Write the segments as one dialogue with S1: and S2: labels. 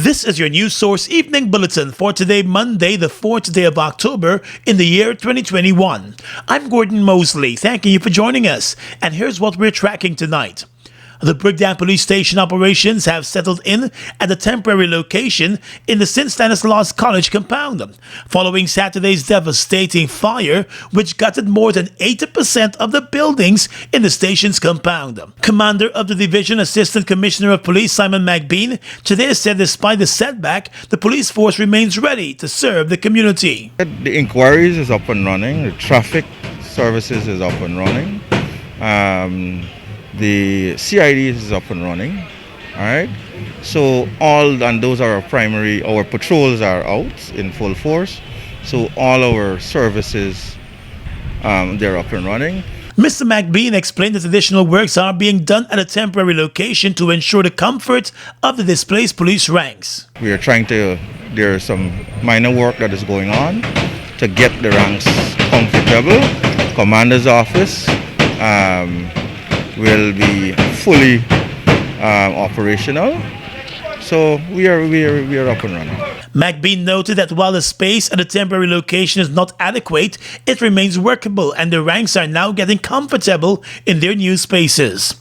S1: This is your News Source Evening Bulletin for today, Monday, the 4th day of October in the year 2021. I'm Gordon Mosley, thanking you for joining us, and here's what we're tracking tonight. The Brigdan Police Station operations have settled in at a temporary location in the St. Stanislaus College compound, following Saturday's devastating fire, which gutted more than 80% of the buildings in the station's compound. Commander of the Division Assistant Commissioner of Police Simon McBean today said despite the setback, the police force remains ready to serve the community.
S2: The inquiries is up and running, the traffic services is up and running. The CID is up and running, all right? So those are our patrols are out in full force. So all our services, they're up and running.
S1: Mr. McBean explained that additional works are being done at a temporary location to ensure the comfort of the displaced police ranks.
S2: We are there's some minor work that is going on to get the ranks comfortable. Commander's office, will be fully operational. So we are up and running.
S1: McBean noted that while the space at the temporary location is not adequate, it remains workable and the ranks are now getting comfortable in their new spaces.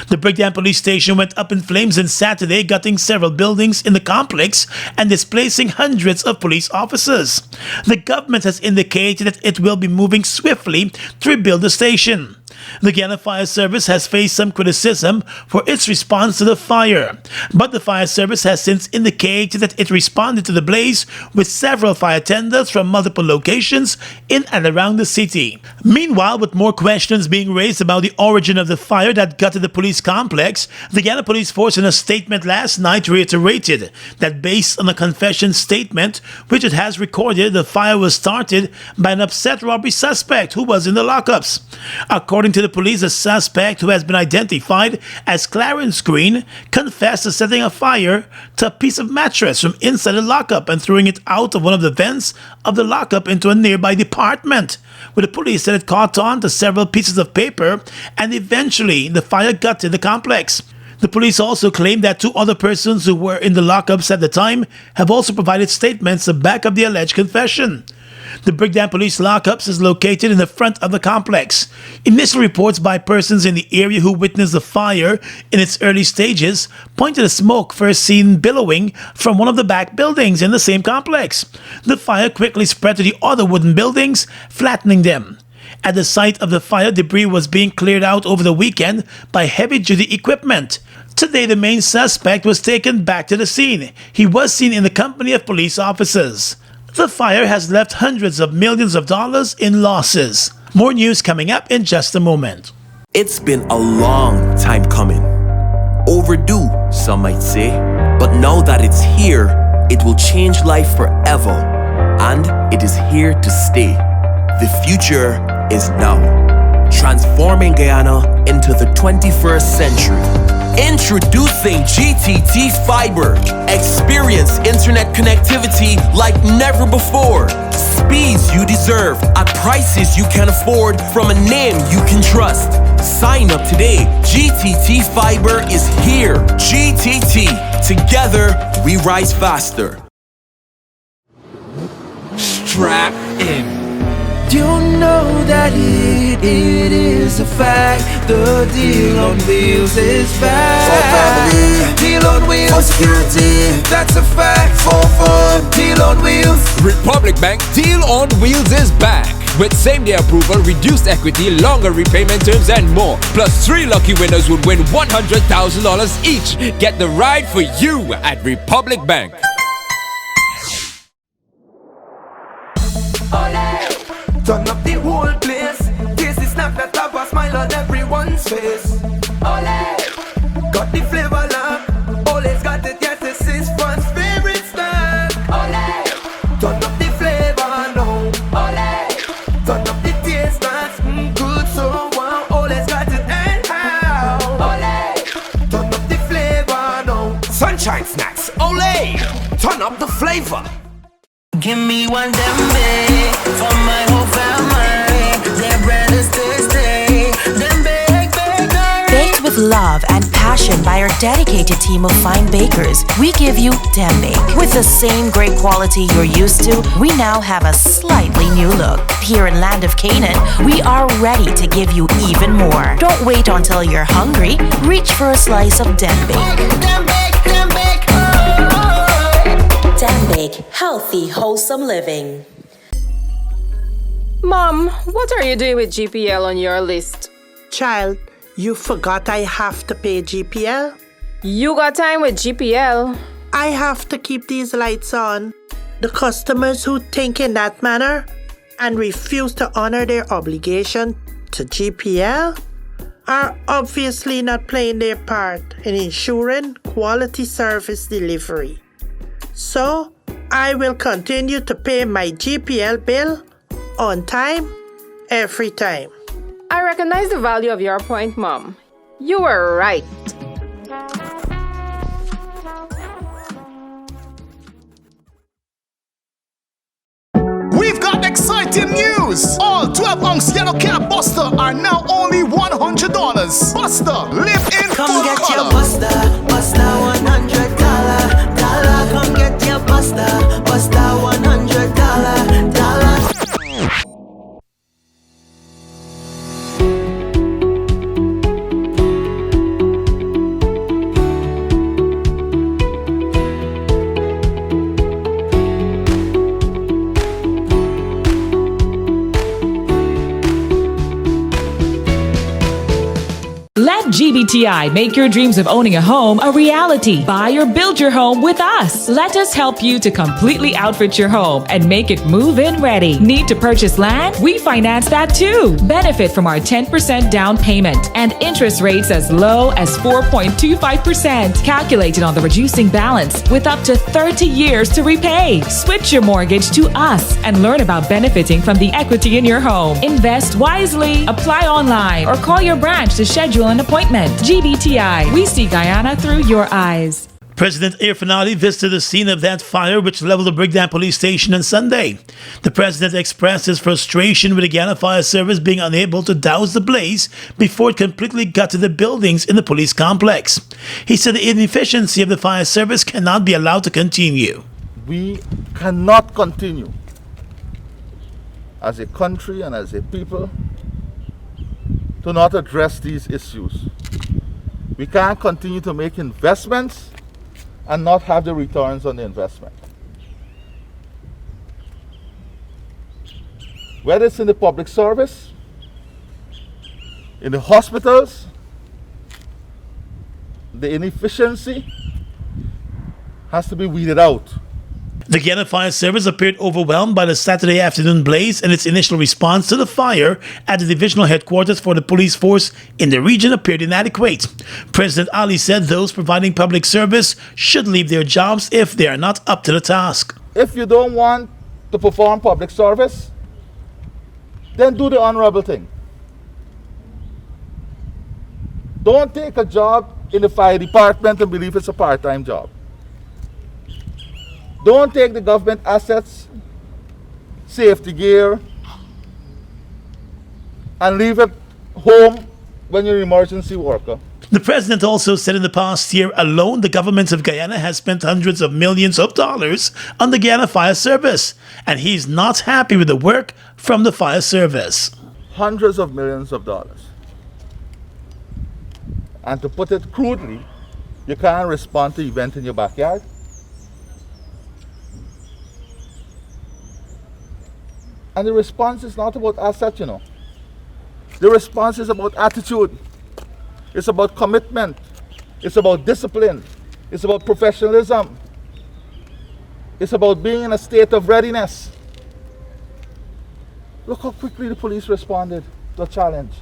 S1: The Brigdan Police Station went up in flames on Saturday, gutting several buildings in the complex and displacing hundreds of police officers. The government has indicated that it will be moving swiftly to rebuild the station. The Guyana Fire Service has faced some criticism for its response to the fire, but the fire service has since indicated that it responded to the blaze with several fire tenders from multiple locations in and around the city. Meanwhile, with more questions being raised about the origin of the fire that gutted the police complex, the Guyana Police Force in a statement last night reiterated that based on a confession statement which it has recorded, the fire was started by an upset robbery suspect who was in the lockups. According to the police, the suspect, who has been identified as Clarence Green, confessed to setting a fire to a piece of mattress from inside the lockup and throwing it out of one of the vents of the lockup into a nearby department, where the police said it caught on to several pieces of paper and eventually the fire gutted the complex. The police also claimed that two other persons who were in the lockups at the time have also provided statements to back up the alleged confession. The Brigdan Police Lockups is located in the front of the complex. Initial reports by persons in the area who witnessed the fire in its early stages pointed to smoke first seen billowing from one of the back buildings in the same complex. The fire quickly spread to the other wooden buildings, flattening them. At the site of the fire, debris was being cleared out over the weekend by heavy-duty equipment. Today, the main suspect was taken back to the scene. He was seen in the company of police officers. The fire has left hundreds of millions of dollars in losses. More news coming up in just a moment.
S3: It's been a long time coming. Overdue, some might say. But now that it's here, it will change life forever. And it is here to stay. The future is now. Transforming Guyana into the 21st century. Introducing GTT Fiber. Experience internet connectivity like never before. Speeds you deserve at prices you can afford from a name you can trust. Sign up today. GTT Fiber is here. GTT. Together, we rise faster.
S4: Strap in. You know that it is a fact. The deal on wheels is back. For family, deal on wheels. For security, that's a fact. For fun, deal on wheels.
S5: Republic Bank Deal on Wheels is back. With same-day approval, reduced equity, longer repayment terms, and more. Plus, 3 lucky winners would win $100,000 each. Get the ride for you at Republic Bank.
S4: Turn up the whole place. This is not that have a smile on everyone's face. Ole, got the flavor lock. Ole's got it, yes, this is fun's favorite snack. Ole, turn up the flavor now. Ole, turn up the taste, that's good, so wow. Ole's got it anyhow. Ole, turn up the flavor now. Sunshine snacks, Ole, turn up the flavor.
S6: Give me one dembe for my whole family. Their bread is tasty. Them big, big, baked with
S7: With love and passion by our dedicated team of fine bakers, we give you Dembe. With the same great quality you're used to, we now have a slightly new look. Here in Land of Canaan, we are ready to give you even more. Don't wait until you're hungry. Reach for a slice of Dembe. Dembe, healthy, wholesome living.
S8: Mom, what are you doing with GPL on your list?
S9: Child, you forgot I have to pay GPL?
S8: You got time with GPL?
S9: I have to keep these lights on. The customers who think in that manner and refuse to honor their obligation to GPL are obviously not playing their part in ensuring quality service delivery. So, I will continue to pay my GPL bill on time, every time.
S8: I recognize the value of your point, Mom. You were right.
S10: We've got exciting news! All 12-ounce yellow cab Buster are now only $100. Buster, live in
S4: Come
S10: full
S4: get
S10: color.
S4: your Buster, $100. Come get your Buster, $100.
S11: Let GBTI make your dreams of owning a home a reality. Buy or build your home with us. Let us help you to completely outfit your home and make it move-in ready. Need to purchase land? We finance that too. Benefit from our 10% down payment and interest rates as low as 4.25%. Calculated on the reducing balance with up to 30 years to repay. Switch your mortgage to us and learn about benefiting from the equity in your home. Invest wisely. Apply online or call your branch to schedule an appointment. GBTI, we see Guyana through your eyes.
S1: President Irfanati visited the scene of that fire which leveled the Brigdan police station on Sunday. The president expressed his frustration with the Guyana Fire Service being unable to douse the blaze before it completely gutted the buildings in the police complex. He said the inefficiency of the fire service cannot be allowed to continue.
S12: We cannot continue as a country and as a people to not address these issues. We can't continue to make investments and not have the returns on the investment. Whether it's in the public service, in the hospitals, the inefficiency has to be weeded out.
S1: The Guyana Fire Service appeared overwhelmed by the Saturday afternoon blaze, and its initial response to the fire at the divisional headquarters for the police force in the region appeared inadequate. President Ali said those providing public service should leave their jobs if they are not up to the task.
S12: If you don't want to perform public service, then do the honorable thing. Don't take a job in the fire department and believe it's a part-time job. Don't take the government assets, safety gear, and leave it home when you're an emergency worker.
S1: The president also said in the past year alone, the government of Guyana has spent hundreds of millions of dollars on the Guyana Fire Service, and he's not happy with the work from the fire service.
S12: Hundreds of millions of dollars. And to put it crudely, you can't respond to an event in your backyard. And the response is not about asset, you know. The response is about attitude. It's about commitment. It's about discipline. It's about professionalism. It's about being in a state of readiness. Look how quickly the police responded to the challenge.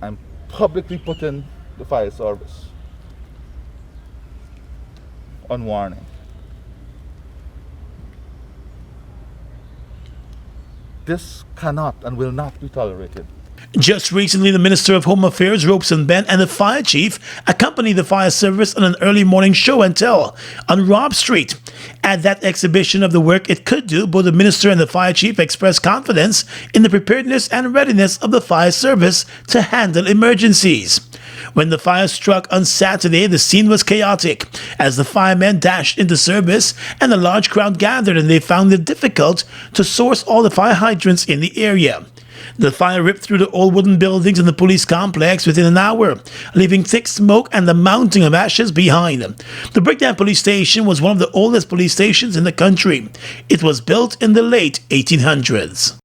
S12: I'm publicly putting the fire service on warning. This cannot and will not be tolerated.
S1: Just recently, the Minister of Home Affairs, Robeson Ben, and the fire chief accompanied the fire service on an early morning show and tell on Robb Street. At that exhibition of the work it could do, both the minister and the fire chief expressed confidence in the preparedness and readiness of the fire service to handle emergencies. When the fire struck on Saturday, the scene was chaotic as the firemen dashed into service and a large crowd gathered, and they found it difficult to source all the fire hydrants in the area. The fire ripped through the old wooden buildings in the police complex within an hour, leaving thick smoke and the mounting of ashes behind. The Breakdown Police Station was one of the oldest police stations in the country. It was built in the late 1800s.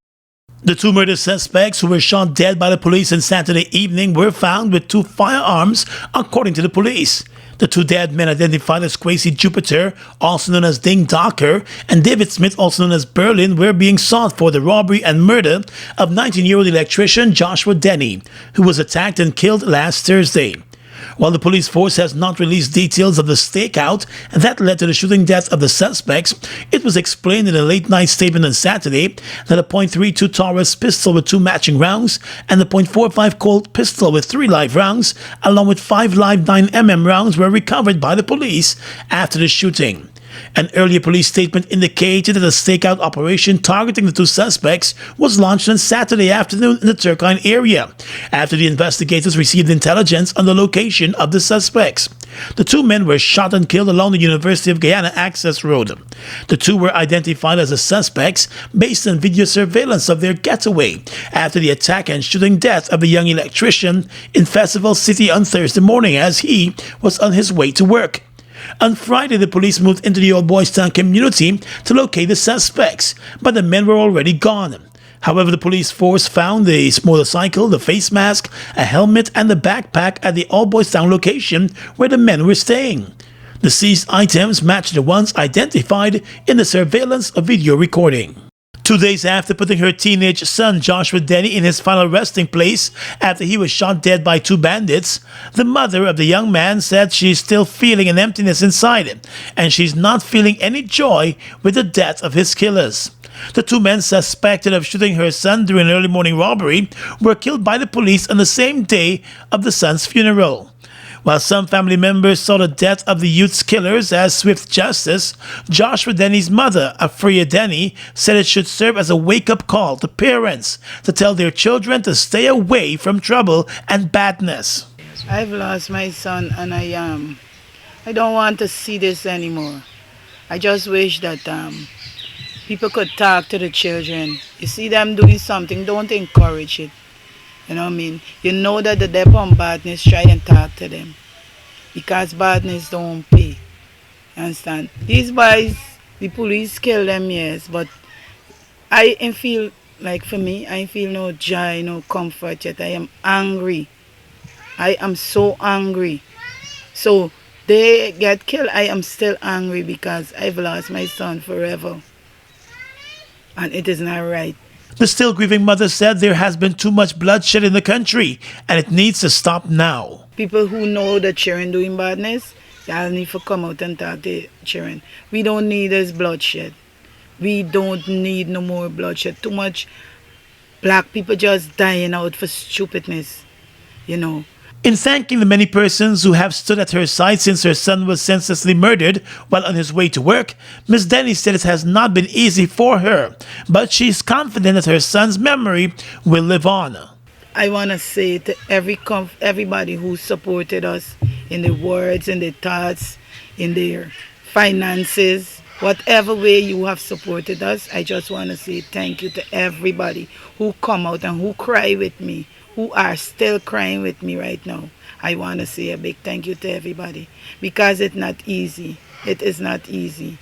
S1: The two murder suspects who were shot dead by the police on Saturday evening were found with 2 firearms, according to the police. The 2 dead men, identified as Kwesi Jupiter, also known as Ding Docker, and David Smith, also known as Berlin, were being sought for the robbery and murder of 19-year-old electrician Joshua Denny, who was attacked and killed last Thursday. While the police force has not released details of the stakeout that led to the shooting death of the suspects, it was explained in a late-night statement on Saturday that a .32 Taurus pistol with 2 matching rounds and a .45 Colt pistol with 3 live rounds, along with 5 live 9mm rounds, were recovered by the police after the shooting. An earlier police statement indicated that a stakeout operation targeting the 2 suspects was launched on Saturday afternoon in the Turkine area, after the investigators received intelligence on the location of the suspects. The 2 men were shot and killed along the University of Guyana access road. The 2 were identified as the suspects based on video surveillance of their getaway after the attack and shooting death of a young electrician in Festival City on Thursday morning as he was on his way to work. On Friday, the police moved into the Old Boys Town community to locate the suspects, but the men were already gone. However, the police force found the motorcycle, the face mask, a helmet, and the backpack at the Old Boys Town location where the men were staying. The seized items matched the ones identified in the surveillance video recording. 2 days after putting her teenage son Joshua Denny in his final resting place after he was shot dead by 2 bandits, the mother of the young man said she's still feeling an emptiness inside him, and she's not feeling any joy with the death of his killers. The 2 men suspected of shooting her son during an early morning robbery were killed by the police on the same day of the son's funeral. While some family members saw the death of the youth's killers as swift justice, Joshua Denny's mother, Afria Denny, said it should serve as a wake-up call to parents to tell their children to stay away from trouble and badness.
S13: I've lost my son and I don't want to see this anymore. I just wish that people could talk to the children. You see them doing something, don't encourage it. You know what I mean? You know that the depth on badness, try and talk to them. Because badness don't pay. You understand? These boys, the police kill them, yes, but I feel, like for me, I feel no joy, no comfort yet. I am angry. I am so angry. So they get killed, I am still angry because I've lost my son forever. And it is not right.
S1: The still grieving mother said there has been too much bloodshed in the country and it needs to stop now.
S13: People who know the children doing badness, y'all need to come out and talk to the children. We don't need this bloodshed. We don't need no more bloodshed. Too much black people just dying out for stupidness, you know.
S1: In thanking the many persons who have stood at her side since her son was senselessly murdered while on his way to work, Ms. Denny said it has not been easy for her, but she's confident that her son's memory will live on.
S13: I want to say to everybody who supported us in the words, in the thoughts, in their finances, whatever way you have supported us, I just want to say thank you to everybody who come out and who cry with me, who are still crying with me right now. I want to say a big thank you to everybody because it's not easy. It is not easy.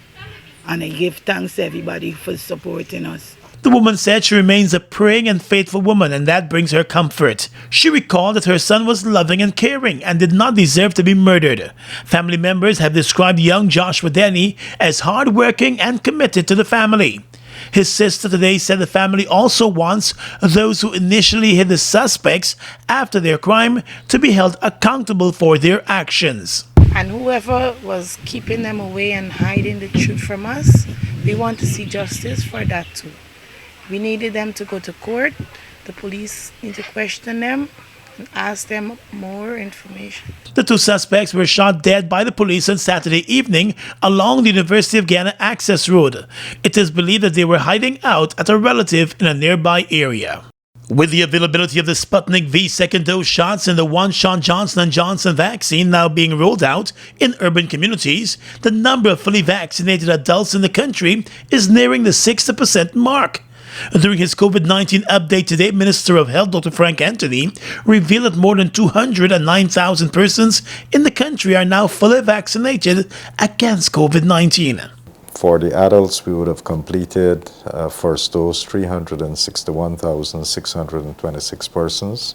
S13: And I give thanks to everybody for supporting us.
S1: The woman said she remains a praying and faithful woman, and that brings her comfort. She recalled that her son was loving and caring and did not deserve to be murdered. Family members have described young Joshua Denny as hardworking and committed to the family. His sister today said the family also wants those who initially hid the suspects after their crime to be held accountable for their actions.
S14: And whoever was keeping them away and hiding the truth from us, we want to see justice for that too. We needed them to go to court The police need to question them and ask them more information.
S1: The two suspects were shot dead by the police on Saturday evening along the University of Guyana access road. It is believed that they were hiding out at a relative in a nearby area. With the availability of the Sputnik V second dose shots and the one-shot Johnson & Johnson vaccine now being rolled out in urban communities, the number of fully vaccinated adults in the country is nearing the 60% mark. During his COVID-19 update today, Minister of Health Dr. Frank Anthony revealed that more than 209,000 persons in the country are now fully vaccinated against COVID-19.
S15: For the adults, we would have completed first dose 361,626 persons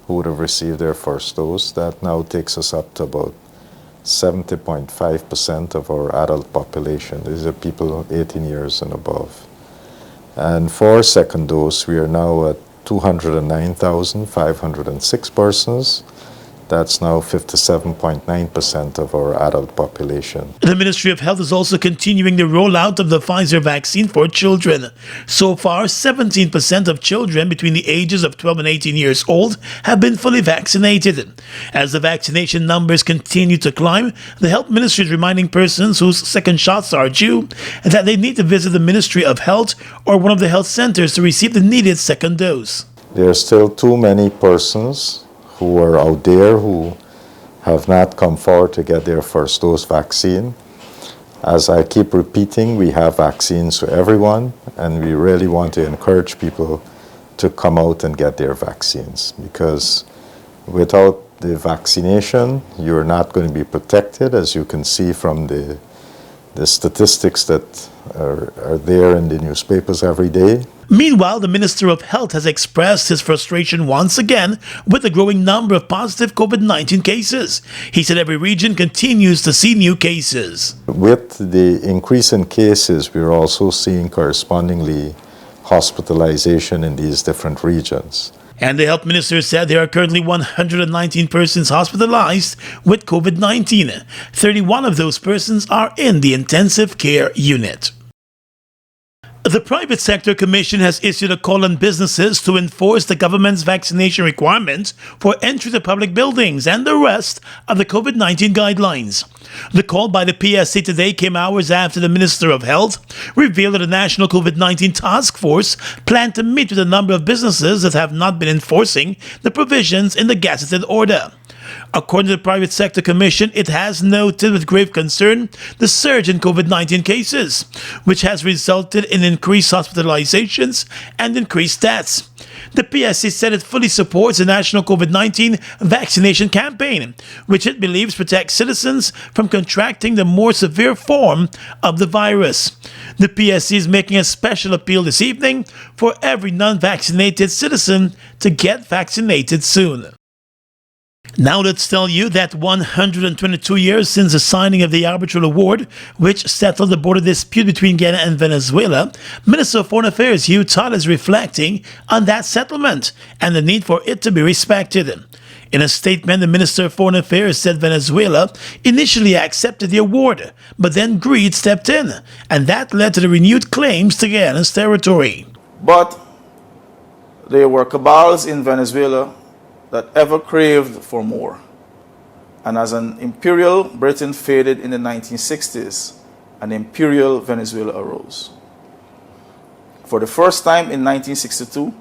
S15: who would have received their first dose. That now takes us up to about 70.5% of our adult population. These are people 18 years and above. And for second dose, we are now at 209,506 persons. That's now 57.9% of our adult population.
S1: The Ministry of Health is also continuing the rollout of the Pfizer vaccine for children. So far, 17% of children between the ages of 12 and 18 years old have been fully vaccinated. As the vaccination numbers continue to climb, the Health Ministry is reminding persons whose second shots are due that they need to visit the Ministry of Health or one of the health centers to receive the needed second dose.
S15: There are still too many persons who are out there who have not come forward to get their first dose vaccine. As I keep repeating, we have vaccines for everyone, and we really want to encourage people to come out and get their vaccines, because without the vaccination, you're not going to be protected, as you can see from the statistics that are there in the newspapers every day.
S1: Meanwhile, the Minister of Health has expressed his frustration once again with the growing number of positive COVID-19 cases. He said every region continues to see new cases.
S15: With the increase in cases, we're also seeing correspondingly hospitalization in these different regions.
S1: And the health minister said there are currently 119 persons hospitalized with COVID-19. 31 of those persons are in the intensive care unit. The Private Sector Commission has issued a call on businesses to enforce the government's vaccination requirements for entry to public buildings and the rest of the COVID-19 guidelines. The call by the PSC today came hours after the Minister of Health revealed that the National COVID-19 Task Force planned to meet with a number of businesses that have not been enforcing the provisions in the gazetted order. According to the Private Sector Commission, it has noted with grave concern the surge in COVID-19 cases, which has resulted in increased hospitalizations and increased deaths. The PSC said it fully supports the national COVID-19 vaccination campaign, which it believes protects citizens from contracting the more severe form of the virus. The PSC is making a special appeal this evening for every non-vaccinated citizen to get vaccinated soon. Now let's tell you that 122 years since the signing of the arbitral award, which settled the border dispute between Guyana and Venezuela, Minister of Foreign Affairs Hugh Todd is reflecting on that settlement and the need for it to be respected. In a statement, the Minister of Foreign Affairs said Venezuela initially accepted the award, but then greed stepped in, and that led to the renewed claims to Guyana's territory.
S16: But there were cabals in Venezuela that ever craved for more. And as an imperial Britain faded in the 1960s, an imperial Venezuela arose. For the first time in 1962,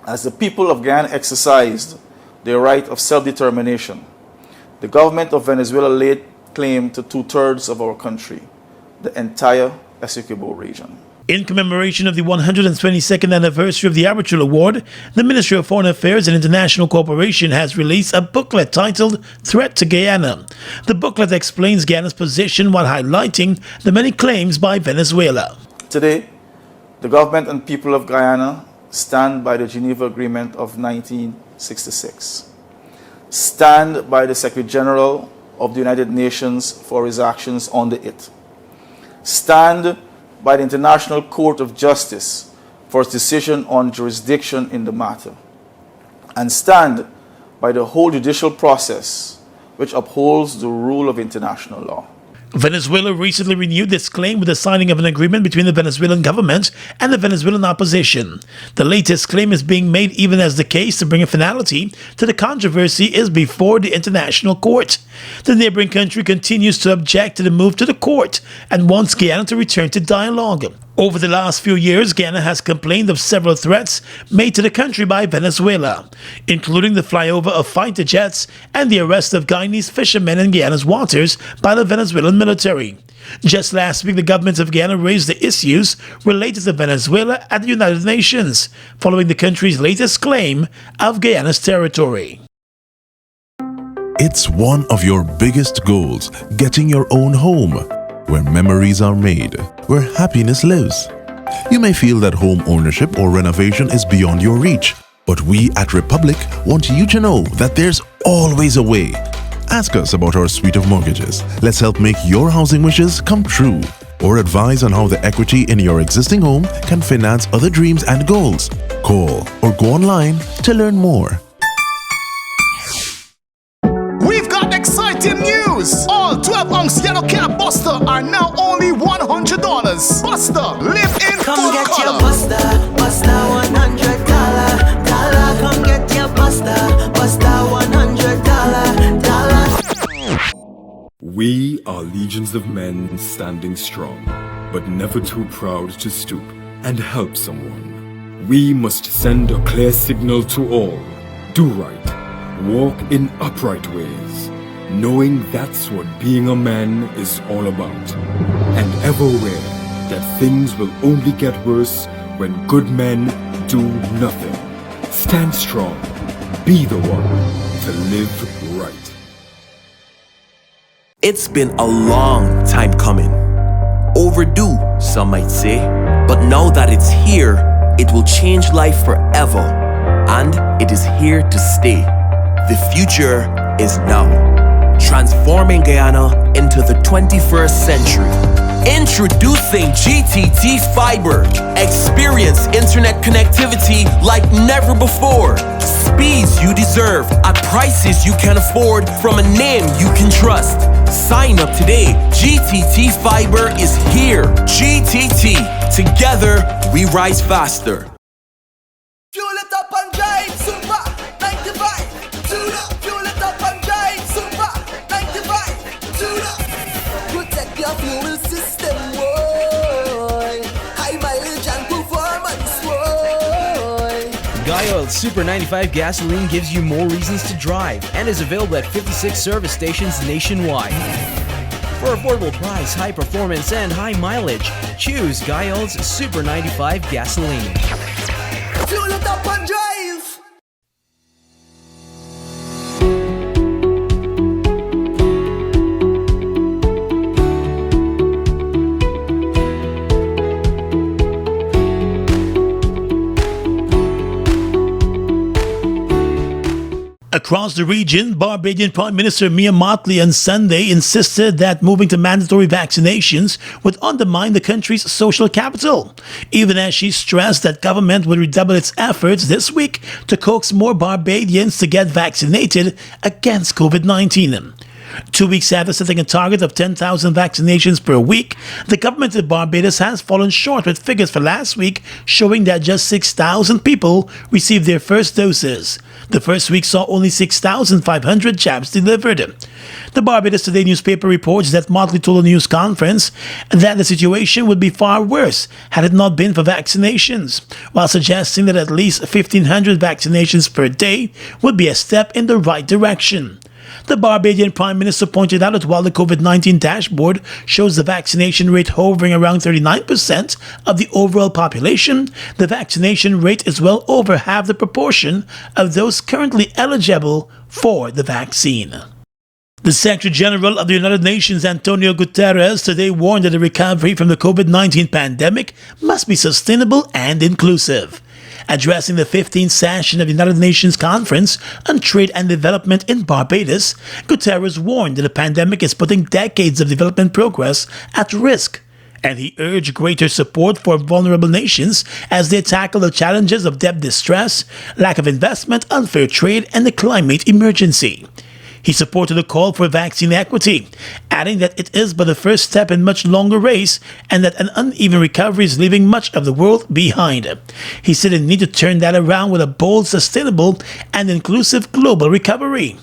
S16: as the people of Guyana exercised their right of self-determination, the government of Venezuela laid claim to 2/3 of our country, the entire Essequibo region.
S1: In commemoration of the 122nd anniversary of the Arbitral Award, the Ministry of Foreign Affairs and International Cooperation has released a booklet titled Threat to Guyana. The booklet explains Guyana's position while highlighting the many claims by Venezuela.
S16: Today, the government and people of Guyana stand by the Geneva Agreement of 1966, stand by the Secretary General of the United Nations for his actions under it, stand by the International Court of Justice for its decision on jurisdiction in the matter, and stand by the whole judicial process which upholds the rule of international law.
S1: Venezuela recently renewed its claim with the signing of an agreement between the Venezuelan government and the Venezuelan opposition. The latest claim is being made even as the case to bring a finality to the controversy is before the international court. The neighboring country continues to object to the move to the court and wants Guyana to return to dialogue. Over the last few years, Guyana has complained of several threats made to the country by Venezuela, including the flyover of fighter jets and the arrest of Guyanese fishermen in Guyana's waters by the Venezuelan military. Just last week, the government of Guyana raised the issues related to Venezuela at the United Nations, following the country's latest claim of Guyana's territory.
S17: It's one of your biggest goals, getting your own home, where memories are made, where happiness lives. You may feel that home ownership or renovation is beyond your reach, but we at Republic want you to know that there's always a way. Ask us about our suite of mortgages. Let's help make your housing wishes come true. Or advise on how the equity in your existing home can finance other dreams and goals. Call or go online to learn more.
S10: We've got exciting news! All 12-ounce yellow cab Buster are now only $100. Buster, live in
S4: Come
S10: full
S4: get
S10: color.
S4: your Buster, Buster $100. Come get your Buster, Buster $100.
S18: We are legions of men standing strong, but never too proud to stoop and help someone. We must send a clear signal to all. Do right. Walk in upright ways, knowing that's what being a man is all about. And ever aware that things will only get worse when good men do nothing. Stand strong. Be the one to live right.
S3: It's been a long time coming. Overdue, some might say. But now that it's here, it will change life forever. And it is here to stay. The future is now, transforming Guyana into the 21st century. Introducing GTT Fiber. Experience internet connectivity like never before. Speeds you deserve at prices you can afford from a name you can trust. Sign up today. GTT Fiber is here. GTT. Together, we rise faster.
S4: Fuel it up and drive, super 95. Tune up. Fuel it up and drive, super 95. Tune up. Protect your fuel system, boy. High mileage and performance, boy.
S19: Guy Super 95 gasoline gives you more reasons to drive and is available at 56 service stations nationwide. For affordable price, high performance, and high mileage, choose Guy's Super 95 gasoline.
S4: Fuel it up and drive.
S1: Across the region, Barbadian Prime Minister Mia Mottley on Sunday insisted that moving to mandatory vaccinations would undermine the country's social capital, even as she stressed that government would redouble its efforts this week to coax more Barbadians to get vaccinated against COVID-19. 2 weeks after setting a target of 10,000 vaccinations per week, the government of Barbados has fallen short, with figures for last week showing that just 6,000 people received their first doses. The first week saw only 6,500 jabs delivered. The Barbados Today newspaper reports that Mottley told a news conference that the situation would be far worse had it not been for vaccinations, while suggesting that at least 1,500 vaccinations per day would be a step in the right direction. The Barbadian Prime Minister pointed out that while the COVID-19 dashboard shows the vaccination rate hovering around 39% of the overall population, the vaccination rate is well over half the proportion of those currently eligible for the vaccine. The Secretary General of the United Nations, Antonio Guterres, today warned that the recovery from the COVID-19 pandemic must be sustainable and inclusive. Addressing the 15th session of the United Nations Conference on Trade and Development in Barbados, Guterres warned that the pandemic is putting decades of development progress at risk, and he urged greater support for vulnerable nations as they tackle the challenges of debt distress, lack of investment, unfair trade, and the climate emergency. He supported a call for vaccine equity, adding that it is but the first step in a much longer race and that an uneven recovery is leaving much of the world behind. He said they need to turn that around with a bold, sustainable, and inclusive global recovery.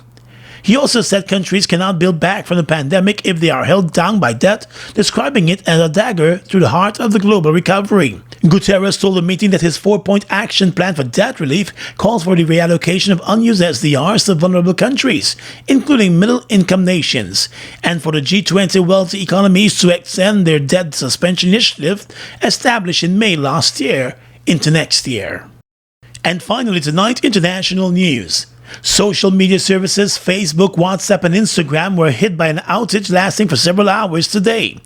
S1: He also said countries cannot build back from the pandemic if they are held down by debt, describing it as a dagger through the heart of the global recovery. Guterres told the meeting that his 4-point action plan for debt relief calls for the reallocation of unused SDRs to vulnerable countries, including middle-income nations, and for the G20 wealthy economies to extend their debt suspension initiative established in May last year into next year. And finally tonight, international news. Social media services Facebook, WhatsApp, and Instagram were hit by an outage lasting for several hours today.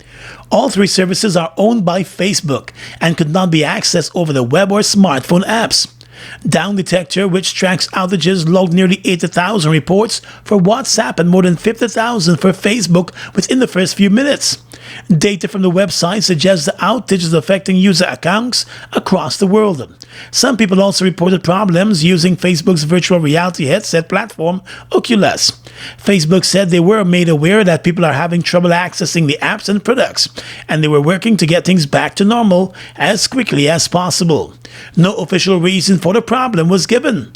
S1: All three services are owned by Facebook and could not be accessed over the web or smartphone apps. Down Detector, which tracks outages, logged nearly 80,000 reports for WhatsApp and more than 50,000 for Facebook within the first few minutes. Data from the website suggests the outage is affecting user accounts across the world. Some people also reported problems using Facebook's virtual reality headset platform, Oculus. Facebook said they were made aware that people are having trouble accessing the apps and products, and they were working to get things back to normal as quickly as possible. No official reason for the problem was given.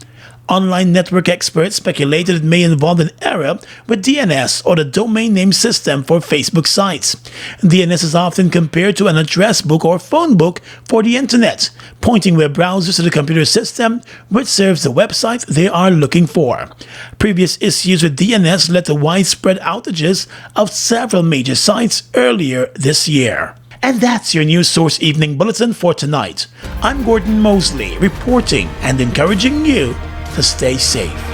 S1: Online network experts speculated it may involve an error with DNS, or the domain name system for Facebook sites. DNS is often compared to an address book or phone book for the internet, pointing web browsers to the computer system which serves the website they are looking for. Previous issues with DNS led to widespread outages of several major sites earlier this year. And that's your News Source Evening Bulletin for tonight. I'm Gordon Mosley, reporting and encouraging you to stay safe.